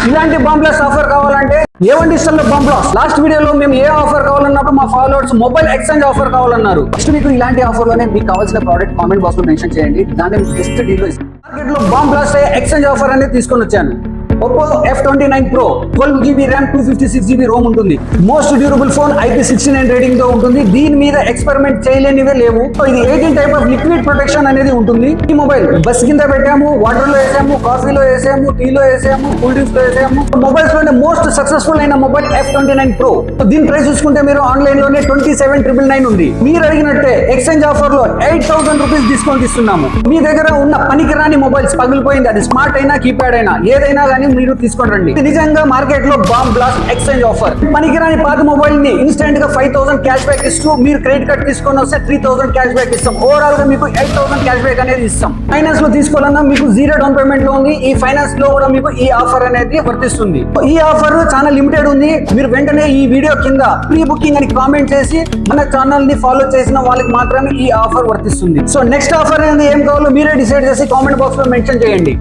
ఇలాంటి bomb blast offer కావాలంటే ఏవండి ఇష్టంలో బాంబ్ బ్లాస్ట్. లాస్ట్ వీడియోలో మేము ఏ ఆఫర్ కావాలన్నప్పుడు మా ఫాలోవర్స్ మొబైల్ ఎక్స్చేంజ్ ఆఫర్ కావాలన్నారు. నెక్స్ట్ మీకు ఇలాంటి ఆఫర్ లోనే మీకు కావాల్సిన ప్రోడక్ట్ కామెంట్ బాక్స్ లో మెన్షన్ చేయండి. దాన్ని బెస్ట్ డీల్ మార్కెట్ లో బాంబ్ బ్లాస్ట్ ఎక్స్చేంజ్ ఆఫర్ అనేది తీసుకొని వచ్చాను. Oppo F29 Pro 12GB RAM 256GB ROM ఉంటుంది. Most durable phone IP69 rating తో ఉంటుంది. దీని మీద ఎక్స్పెరిమెంట్ చేయలేనివే లేవు. ఇది 18 టైప్ ఆఫ్ లిక్విడ్ ప్రొటెక్షన్ అనేది ఉంటుంది. ఈ మొబైల్ బస్ కింద పెట్టాము, వాటర్ లో వేసాము, కాఫీలో వేసాము, టీలో వేసాము, కూల్ డ్రింక్స్ లో వేసాము. మొబైల్స్ లోనే మోస్ట్ సక్సెస్ఫుల్ అయిన మొబైల్ F29 Pro. దీని ప్రైస్ చూసుకుంటే మీరు ఆన్లైన్ లోనే 27,999 ఉంది. మీరు అడిగినట్టే ఎక్స్చేంజ్ ఆఫర్ లో 8,000 రూపీస్ డిస్కౌంట్ ఇస్తున్నాము. మీ దగ్గర ఉన్న పనికిరాని మొబైల్స్ పగిలిపోయింది, అది స్మార్ట్ అయినా కీప్యాడ్ అయినా ఏదైనా కానీ మీరు తీసుకొని రండి. నిజంగా మార్కెట్ లో బాంబ్ బ్లాస్ట్ ఎక్స్చేంజ్ ఆఫర్. పనికిరాని పాత మొబైల్ ని ఇన్స్టెంట్ గా 5,000 క్యాష్ బ్యాక్ ఇస్తూ మీరు క్రెడిట్ కార్డ్ తీసుకొని వస్తే 3,000 క్యాష్ బ్యాక్ ఇస్తాం. ఓవరాల్ గా మీకు 8,000 క్యాష్ బ్యాక్ అనేది ఇస్తాం. ఫైనాన్స్ లో తీసుకోవాలన్నా మీకు 0 డౌన్ పేమెంట్ లో ఉంది. ఈ ఫైనాన్స్ లో కూడా మీకు ఈ ఆఫర్ అనేది వర్తిస్తుంది. ఈ ఆఫర్ చాలా లిమిటెడ్ ఉంది. మీరు వెంటనే ఈ వీడియో కింద ప్రీ బుకింగ్ అని కామెంట్ చేసి మన ఛానల్ ని ఫాలో చేసిన వాళ్ళకి మాత్రమే ఈ ఆఫర్ వర్తిస్తుంది. సో నెక్స్ట్ ఆఫర్ అనేది ఏం కావాలో మీరే డిసైడ్ చేసి కామెంట్ బాక్స్ లో మెన్షన్ చేయండి.